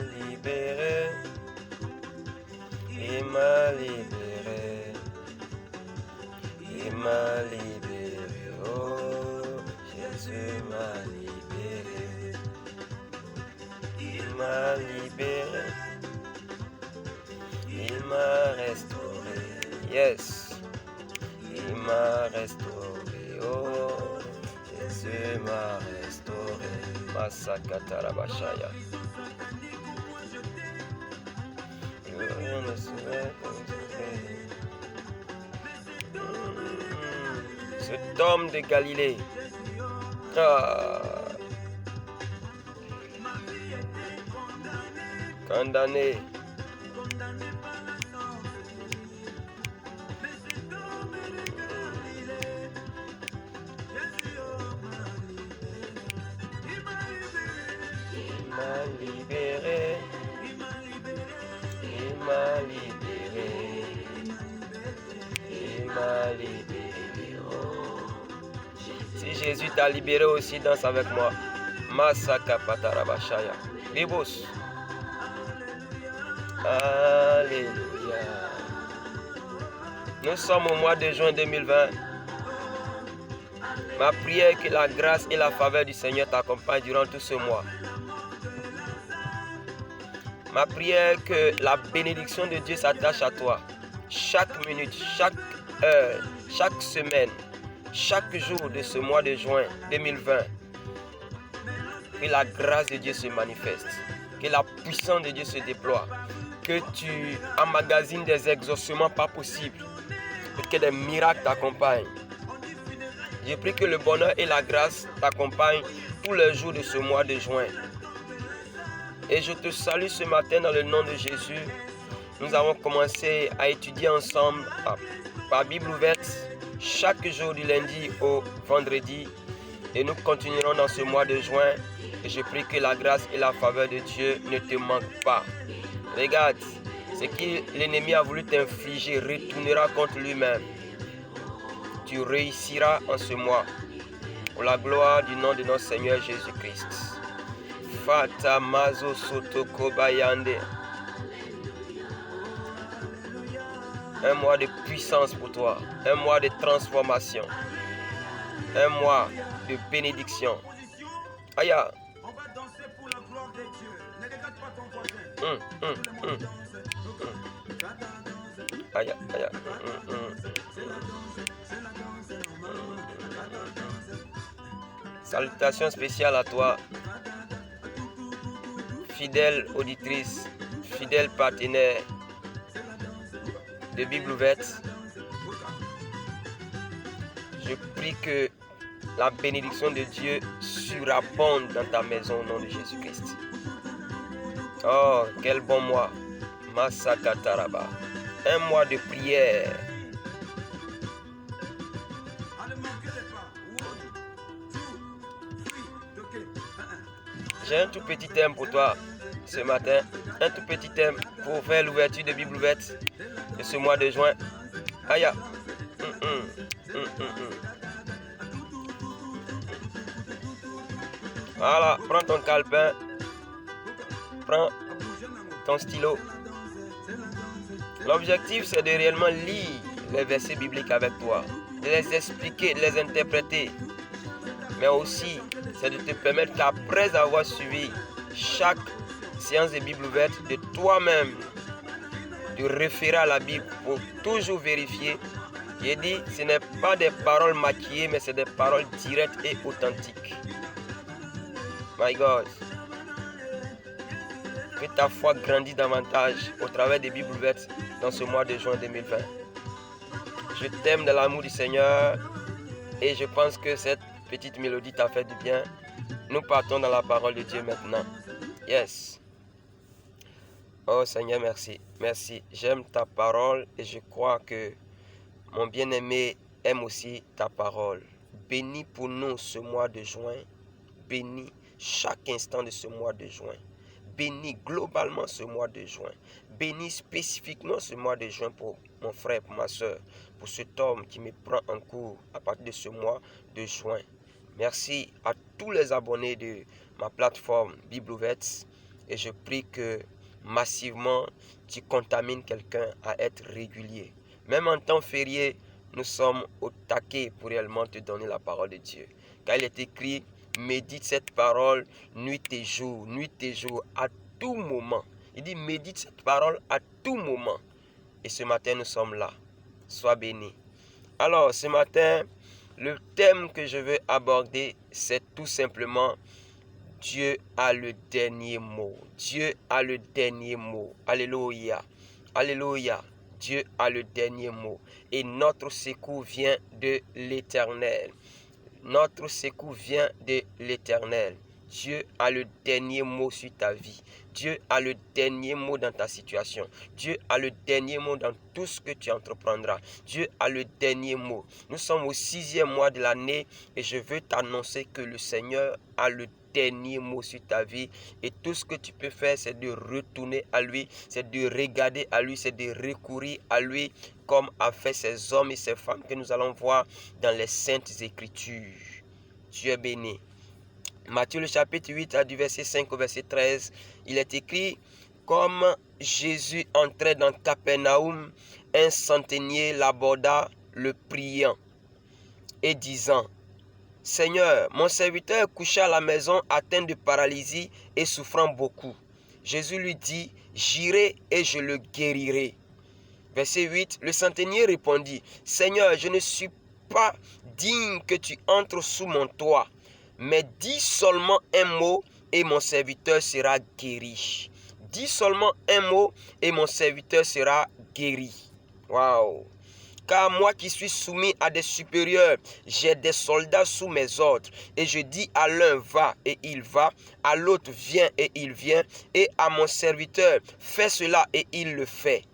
libéré. Il m'a libéré. Il m'a libéré. Oh, Jésus m'a libéré. Il m'a libéré. Il m'a restauré. Yes. Il m'a restauré. Oh, Jésus m'a restauré. Masakata Rabashaya. Rien ne serait cet homme de Galilée. Condamné. Il m'a libéré. Il m'a libéré. Il m'a libéré. Oh. Si Jésus t'a libéré aussi, danse avec moi. Masaka Patarabashaya. Bibos. Alléluia. Nous sommes au mois de juin 2020. Ma prière est que la grâce et la faveur du Seigneur t'accompagnent durant tout ce mois. Ma prière est que la bénédiction de Dieu s'attache à toi. Chaque minute, chaque heure, chaque semaine, chaque jour de ce mois de juin 2020. Que la grâce de Dieu se manifeste. Que la puissance de Dieu se déploie. Que tu emmagasines des exaucements pas possibles. Et que des miracles t'accompagnent. Je prie que le bonheur et la grâce t'accompagnent tous les jours de ce mois de juin. Et je te salue ce matin dans le nom de Jésus. Nous avons commencé à étudier ensemble par Bible ouverte chaque jour du lundi au vendredi. Et nous continuerons dans ce mois de juin. Et je prie que la grâce et la faveur de Dieu ne te manquent pas. Regarde, ce que l'ennemi a voulu t'infliger retournera contre lui-même. Tu réussiras en ce mois. Pour la gloire du nom de notre Seigneur Jésus-Christ. Fata Mazo Sotoko Bayande. Un mois de puissance pour toi. Un mois de transformation. Un mois de bénédiction. Aïe. On va danser pour la gloire de Dieu. Ne regarde pas ton voisin. Aïe, aïe. Salutations spéciales à toi, fidèle auditrice, fidèle partenaire de Bible ouverte. Je prie que la bénédiction de Dieu surabonde dans ta maison au nom de Jésus-Christ. Oh, quel bon mois. Masakataraba. Un mois de prière. J'ai un tout petit thème pour toi ce matin. Un tout petit thème pour faire l'ouverture de Bible ouverte de ce mois de juin. Aïe. Voilà, prends ton calepin. Prends ton stylo. L'objectif, c'est de réellement lire les versets bibliques avec toi, de les expliquer, de les interpréter. Mais aussi, c'est de te permettre qu'après avoir suivi chaque séance de Bible ouverte, de toi-même, de référer à la Bible pour toujours vérifier. J'ai dit, ce n'est pas des paroles maquillées, mais c'est des paroles directes et authentiques. My God. Que ta foi grandisse davantage au travers des Bibles ouvertes dans ce mois de juin 2020. Je t'aime de l'amour du Seigneur et je pense que cette petite mélodie t'a fait du bien. Nous partons dans la parole de Dieu maintenant. Yes. Oh Seigneur, merci. Merci. J'aime ta parole et je crois que mon bien-aimé aime aussi ta parole. Bénis pour nous ce mois de juin. Bénis chaque instant de ce mois de juin. Bénis globalement ce mois de juin. Bénis spécifiquement ce mois de juin pour mon frère, pour ma soeur, pour cet homme qui me prend en cours à partir de ce mois de juin. Merci à tous les abonnés de ma plateforme Bible ouverte Et je prie que massivement, tu contamines quelqu'un à être régulier. Même en temps férié, nous sommes au taquet pour réellement te donner la parole de Dieu. Car il est écrit, médite cette parole nuit et jour, à tout moment. Il dit, médite cette parole à tout moment. Et ce matin, nous sommes là. Sois béni. Alors, ce matin, le thème que je veux aborder, c'est tout simplement Dieu a le dernier mot. Dieu a le dernier mot. Alléluia. Alléluia. Dieu a le dernier mot. Et notre secours vient de l'Éternel. Notre secours vient de l'Éternel. Dieu a le dernier mot sur ta vie. Dieu a le dernier mot dans ta situation. Dieu a le dernier mot dans tout ce que tu entreprendras. Dieu a le dernier mot. Nous sommes au 6e mois de l'année et je veux t'annoncer que le Seigneur a le dernier mot sur ta vie. Et tout ce que tu peux faire, c'est de retourner à lui, c'est de regarder à lui, c'est de recourir à lui, comme a fait ces hommes et ces femmes que nous allons voir dans les Saintes Écritures. Dieu est béni. Matthieu le chapitre 8, du verset 5 au verset 13, il est écrit, comme Jésus entrait dans Capernaum, un centenier l'aborda, le priant et disant, Seigneur, mon serviteur est couché à la maison, atteint de paralysie et souffrant beaucoup. Jésus lui dit, j'irai et je le guérirai. Verset 8, le centenier répondit, Seigneur, je ne suis pas digne que tu entres sous mon toit, mais dis seulement un mot et mon serviteur sera guéri. Dis seulement un mot et mon serviteur sera guéri. Waouh! Car moi qui suis soumis à des supérieurs, j'ai des soldats sous mes ordres. Et je dis à l'un va et il va, à l'autre viens et il vient, et à mon serviteur fais cela et il le fait.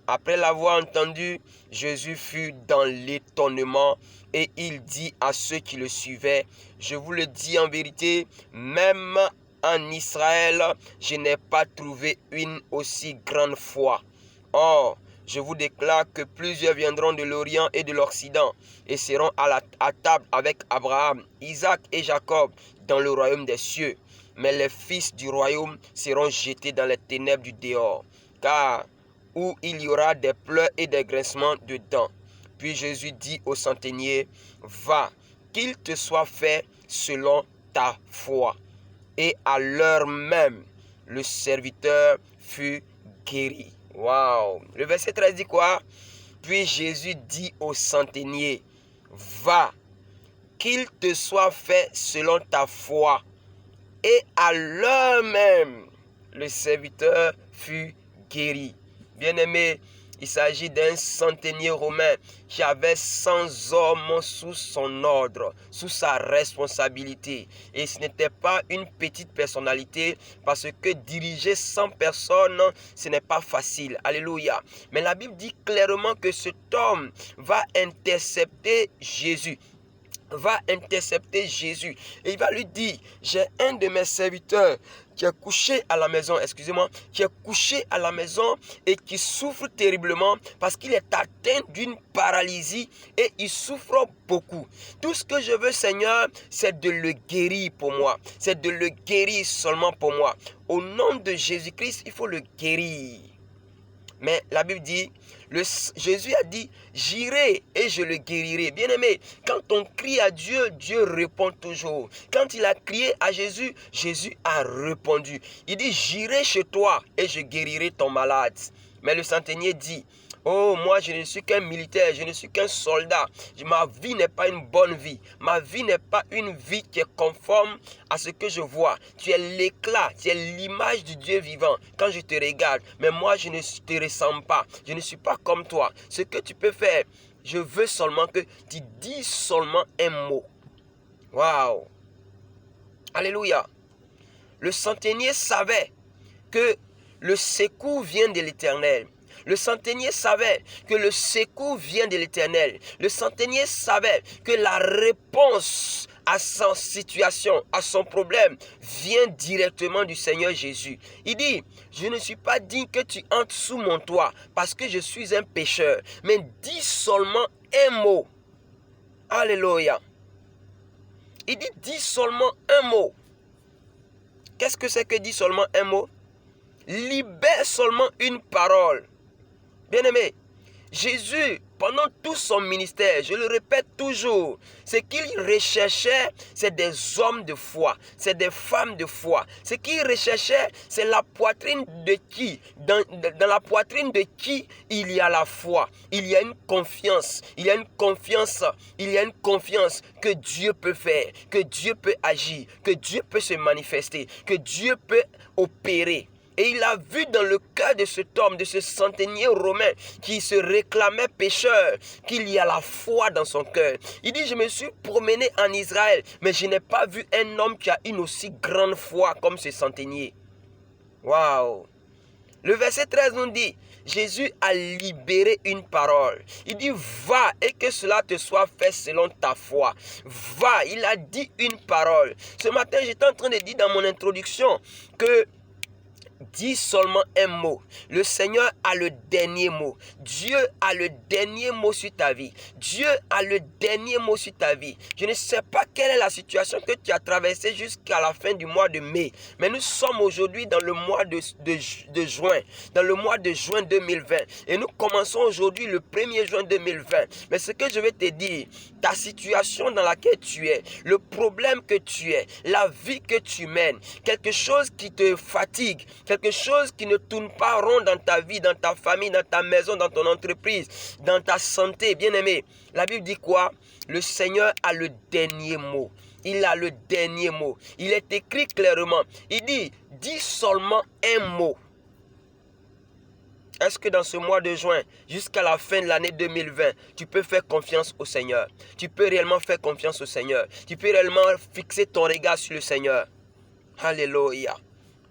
Après l'avoir entendu, Jésus fut dans l'étonnement et il dit à ceux qui le suivaient, je vous le dis en vérité, même en Israël, je n'ai pas trouvé une aussi grande foi. Or, je vous déclare que plusieurs viendront de l'Orient et de l'Occident et seront à table avec Abraham, Isaac et Jacob dans le royaume des cieux. Mais les fils du royaume seront jetés dans les ténèbres du dehors, car où il y aura des pleurs et des grincements de dents. Puis Jésus dit au centenier, va, qu'il te soit fait selon ta foi. Et à l'heure même, le serviteur fut guéri. Waouh! Le verset 13 dit quoi? Puis Jésus dit au centenier, va, qu'il te soit fait selon ta foi. Et à l'heure même, le serviteur fut guéri. Bien-aimé, il s'agit d'un centenier romain qui avait 100 hommes sous son ordre, sous sa responsabilité. Et ce n'était pas une petite personnalité parce que diriger 100 personnes, ce n'est pas facile. Alléluia. Mais la Bible dit clairement que cet homme va intercepter Jésus. Et il va lui dire, j'ai un de mes serviteurs qui est couché à la maison, et qui souffre terriblement parce qu'il est atteint d'une paralysie et il souffre beaucoup. Tout ce que je veux, Seigneur, c'est de le guérir pour moi. C'est de le guérir seulement pour moi. Au nom de Jésus-Christ, il faut le guérir. Mais la Bible dit, Jésus a dit, j'irai et je le guérirai. Bien-aimé, quand on crie à Dieu, Dieu répond toujours. Quand il a crié à Jésus, Jésus a répondu. Il dit, j'irai chez toi et je guérirai ton malade. Mais le centenier dit, oh, moi je ne suis qu'un militaire, je ne suis qu'un soldat. Ma vie n'est pas une bonne vie. Ma vie n'est pas une vie qui est conforme à ce que je vois. Tu es l'éclat, tu es l'image du Dieu vivant quand je te regarde. Mais moi je ne te ressemble pas. Je ne suis pas comme toi. Ce que tu peux faire, je veux seulement que tu dises seulement un mot. Waouh! Alléluia! Le centenier savait que le secours vient de l'Éternel. Le centenier savait que le secours vient de l'Éternel. Le centenier savait que la réponse à sa situation, à son problème, vient directement du Seigneur Jésus. Il dit, je ne suis pas digne que tu entres sous mon toit parce que je suis un pécheur. Mais dis seulement un mot. Alléluia. Il dit, dis seulement un mot. Qu'est-ce que c'est que dit seulement un mot? Libère seulement une parole. Bien-aimé, Jésus, pendant tout son ministère, je le répète toujours, ce qu'il recherchait, c'est des hommes de foi, c'est des femmes de foi. Ce qu'il recherchait, c'est la poitrine de qui? Dans la poitrine de qui il y a la foi, il y a une confiance, il y a une confiance que Dieu peut faire, que Dieu peut agir, que Dieu peut se manifester, que Dieu peut opérer. Et il a vu dans le cœur de cet homme, de ce centenier romain qui se réclamait pécheur, qu'il y a la foi dans son cœur. Il dit, je me suis promené en Israël, mais je n'ai pas vu un homme qui a une aussi grande foi comme ce centenier. Waouh! Le verset 13 nous dit, Jésus a libéré une parole. Il dit, va et que cela te soit fait selon ta foi. Va, il a dit une parole. Ce matin, j'étais en train de dire dans mon introduction que dis seulement un mot. Le Seigneur a le dernier mot. Dieu a le dernier mot sur ta vie. Dieu a le dernier mot sur ta vie. Je ne sais pas quelle est la situation que tu as traversée jusqu'à la fin du mois de mai. Mais nous sommes aujourd'hui dans le mois de juin. Dans le mois de juin 2020. Et nous commençons aujourd'hui le 1er juin 2020. Mais ce que je vais te dire, ta situation dans laquelle tu es, le problème que tu es, la vie que tu mènes, quelque chose qui te fatigue, quelque chose qui ne tourne pas rond dans ta vie, dans ta famille, dans ta maison, dans ton entreprise, dans ta santé, bien-aimé. La Bible dit quoi? Le Seigneur a le dernier mot. Il a le dernier mot. Il est écrit clairement. Il dit, dis seulement un mot. Est-ce que dans ce mois de juin, jusqu'à la fin de l'année 2020, tu peux faire confiance au Seigneur? Tu peux réellement faire confiance au Seigneur. Tu peux réellement fixer ton regard sur le Seigneur. Alléluia.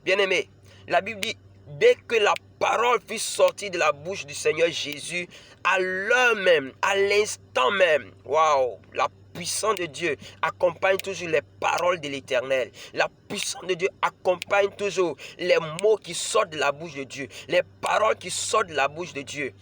Bien-aimé, la Bible dit, dès que la parole fut sortie de la bouche du Seigneur Jésus, à l'heure même, à l'instant même, waouh, la puissance de Dieu accompagne toujours les paroles de l'Éternel. La puissance de Dieu accompagne toujours les mots qui sortent de la bouche de Dieu, les paroles qui sortent de la bouche de Dieu.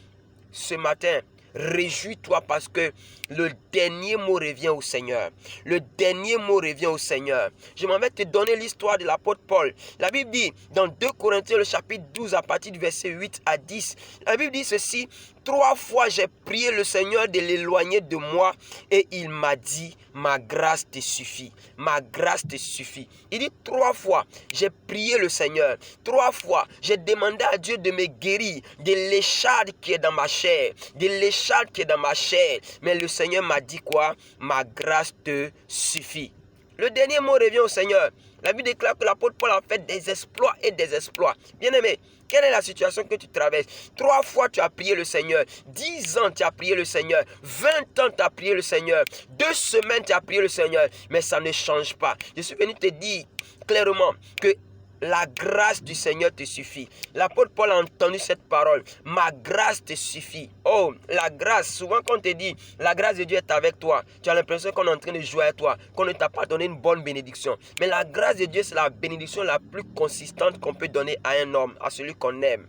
Ce matin, réjouis-toi parce que le dernier mot revient au Seigneur. Le dernier mot revient au Seigneur. Je m'en vais te donner l'histoire de l'apôtre Paul. La Bible dit dans 2 Corinthiens le chapitre 12 à partir du verset 8 à 10. La Bible dit ceci. 3 fois j'ai prié le Seigneur de l'éloigner de moi et il m'a dit, ma grâce te suffit. Ma grâce te suffit. Il dit 3 fois j'ai prié le Seigneur. 3 fois j'ai demandé à Dieu de me guérir de l'écharde qui est dans ma chair. De l'écharde qui est dans ma chair. Mais le Seigneur m'a dit quoi? Ma grâce te suffit. Le dernier mot revient au Seigneur. La Bible déclare que l'apôtre Paul a fait des exploits et des exploits. Bien-aimé, quelle est la situation que tu traverses? 3 fois tu as prié le Seigneur. 10 ans tu as prié le Seigneur. 20 ans tu as prié le Seigneur. 2 semaines tu as prié le Seigneur. Mais ça ne change pas. Je suis venu te dire clairement que la grâce du Seigneur te suffit. L'apôtre Paul a entendu cette parole. Ma grâce te suffit. Oh, la grâce. Souvent quand on te dit, la grâce de Dieu est avec toi, tu as l'impression qu'on est en train de jouer à toi, qu'on ne t'a pas donné une bonne bénédiction. Mais la grâce de Dieu, c'est la bénédiction la plus consistante qu'on peut donner à un homme, à celui qu'on aime.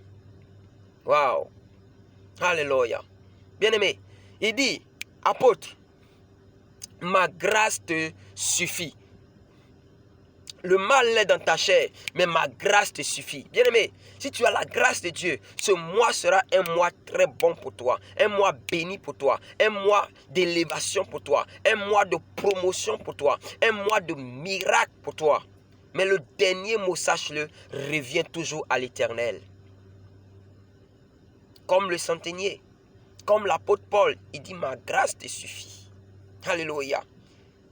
Waouh. Alléluia. Bien-aimé, il dit, apôtre, ma grâce te suffit. Le mal est dans ta chair, mais ma grâce te suffit. Bien-aimé, si tu as la grâce de Dieu, ce mois sera un mois très bon pour toi, un mois béni pour toi, un mois d'élévation pour toi, un mois de promotion pour toi, un mois de miracle pour toi. Mais le dernier mot, sache-le, revient toujours à l'Éternel. Comme le centenier, comme l'apôtre Paul, il dit, ma grâce te suffit. Alléluia.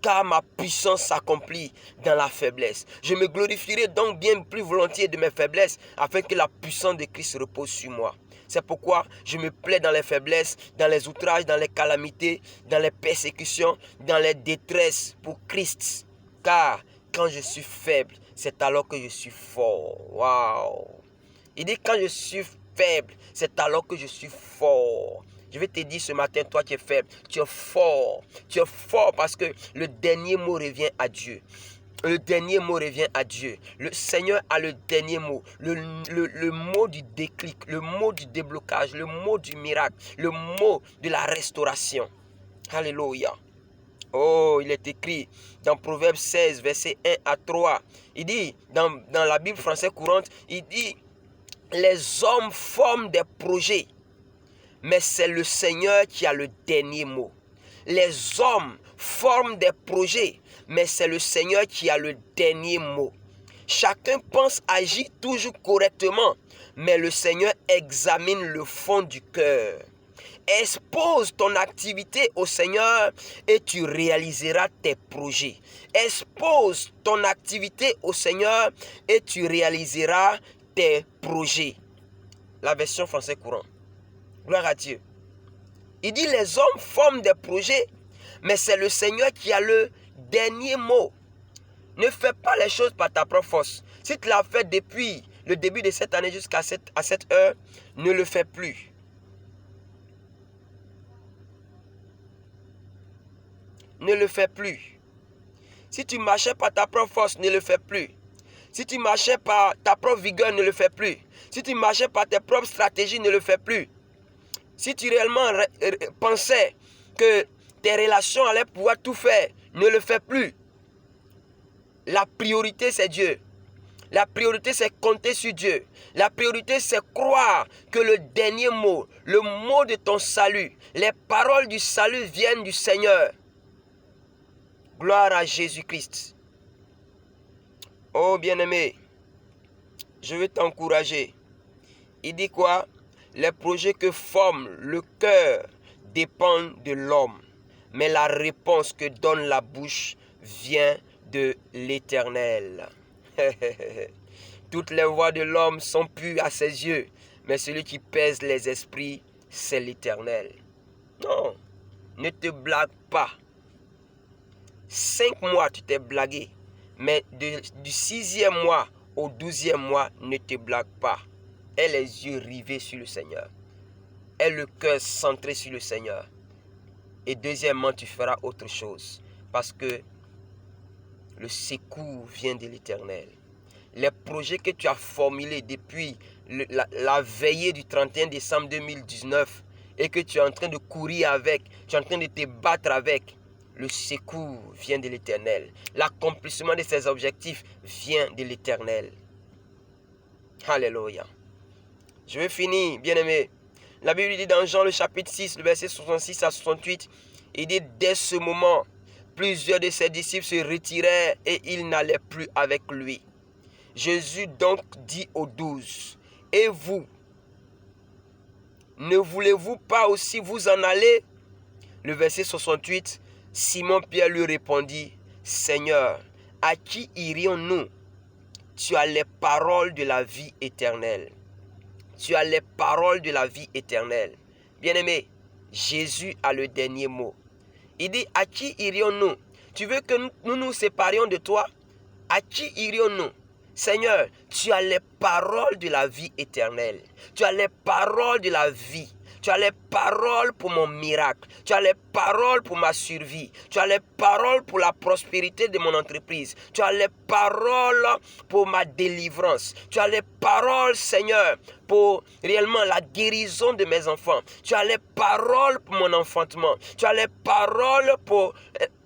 Car ma puissance s'accomplit dans la faiblesse. Je me glorifierai donc bien plus volontiers de mes faiblesses, afin que la puissance de Christ repose sur moi. C'est pourquoi je me plais dans les faiblesses, dans les outrages, dans les calamités, dans les persécutions, dans les détresses pour Christ. Car quand je suis faible, c'est alors que je suis fort. Waouh! Il dit quand je suis faible, c'est alors que je suis fort. Je vais te dire ce matin, toi qui es faible, tu es fort. Tu es fort parce que le dernier mot revient à Dieu. Le dernier mot revient à Dieu. Le Seigneur a le dernier mot. Le mot du déclic, le mot du déblocage, le mot du miracle, le mot de la restauration. Alléluia. Oh, il est écrit dans Proverbe 16, verset 1 à 3. Il dit, dans la Bible française courante, il dit, les hommes forment des projets, mais c'est le Seigneur qui a le dernier mot. Les hommes forment des projets, mais c'est le Seigneur qui a le dernier mot. Chacun pense agir toujours correctement, mais le Seigneur examine le fond du cœur. Expose ton activité au Seigneur et tu réaliseras tes projets. Expose ton activité au Seigneur et tu réaliseras tes projets. La version française courant. Gloire à Dieu. Il dit les hommes forment des projets, mais c'est le Seigneur qui a le dernier mot. Ne fais pas les choses par ta propre force. Si tu l'as fait depuis le début de cette année jusqu'à cette heure, ne le fais plus. Ne le fais plus. Si tu marchais par ta propre force, ne le fais plus. Si tu marchais par ta propre vigueur, ne le fais plus. Si tu marchais par tes propres stratégies, ne le fais plus. Si tu réellement pensais que tes relations allaient pouvoir tout faire, ne le fais plus. La priorité, c'est Dieu. La priorité, c'est compter sur Dieu. La priorité, c'est croire que le dernier mot, le mot de ton salut, les paroles du salut viennent du Seigneur. Gloire à Jésus-Christ. Oh bien-aimé, je veux t'encourager. Il dit quoi? Les projets que forme le cœur dépendent de l'homme, mais la réponse que donne la bouche vient de l'Éternel. Toutes les voies de l'homme sont pures à ses yeux, mais celui qui pèse les esprits, c'est l'Éternel. Non, ne te blague pas. 5 mois, tu t'es blagué, mais du 6e mois au 12e mois, ne te blague pas. Aie les yeux rivés sur le Seigneur. Aie le cœur centré sur le Seigneur. Et deuxièmement, tu feras autre chose. Parce que le secours vient de l'Éternel. Les projets que tu as formulés depuis la veillée du 31 décembre 2019 et que tu es en train de courir avec, tu es en train de te battre avec, le secours vient de l'Éternel. L'accomplissement de ces objectifs vient de l'Éternel. Alléluia. Je vais finir, bien-aimé. La Bible dit dans Jean le chapitre 6, le verset 66 à 68, il dit, dès ce moment, plusieurs de ses disciples se retirèrent et ils n'allaient plus avec lui. Jésus donc dit aux 12, et vous, ne voulez-vous pas aussi vous en aller? Le verset 68, Simon-Pierre lui répondit, Seigneur, à qui irions-nous? Tu as les paroles de la vie éternelle. Tu as les paroles de la vie éternelle. Bien-aimé, Jésus a le dernier mot. Il dit, à qui irions-nous? Tu veux que nous nous séparions de toi? À qui irions-nous? Seigneur, tu as les paroles de la vie éternelle. Tu as les paroles de la vie. Tu as les paroles pour mon miracle. Tu as les paroles pour ma survie. Tu as les paroles pour la prospérité de mon entreprise. Tu as les paroles pour ma délivrance. Tu as les paroles, Seigneur, pour réellement la guérison de mes enfants. Tu as les paroles pour mon enfantement. Tu as les paroles pour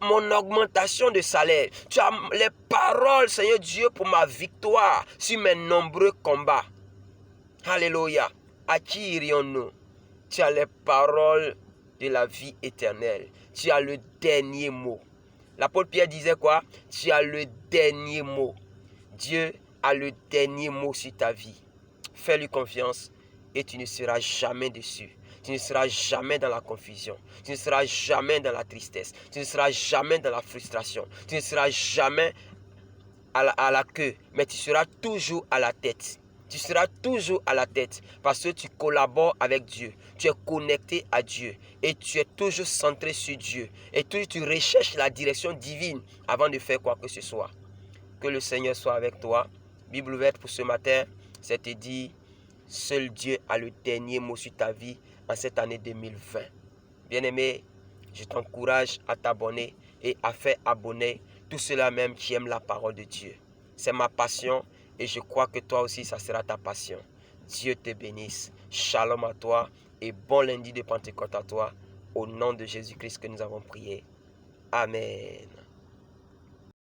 mon augmentation de salaire. Tu as les paroles, Seigneur Dieu, pour ma victoire sur mes nombreux combats. Alléluia. À qui irions-nous? Tu as les paroles de la vie éternelle. Tu as le dernier mot. L'apôtre Pierre disait quoi? Tu as le dernier mot. Dieu a le dernier mot sur ta vie. Fais-lui confiance et tu ne seras jamais déçu. Tu ne seras jamais dans la confusion. Tu ne seras jamais dans la tristesse. Tu ne seras jamais dans la frustration. Tu ne seras jamais à la queue, mais tu seras toujours à la tête. Tu seras toujours à la tête parce que tu collabores avec Dieu. Tu es connecté à Dieu et tu es toujours centré sur Dieu. Et tu recherches la direction divine avant de faire quoi que ce soit. Que le Seigneur soit avec toi. Bible ouverte pour ce matin, c'est te dire, seul Dieu a le dernier mot sur ta vie en cette année 2020. Bien-aimé, je t'encourage à t'abonner et à faire abonner tous ceux-là même qui aiment la parole de Dieu. C'est ma passion. Et je crois que toi aussi, ça sera ta passion. Dieu te bénisse. Shalom à toi et bon lundi de Pentecôte à toi. Au nom de Jésus-Christ que nous avons prié. Amen.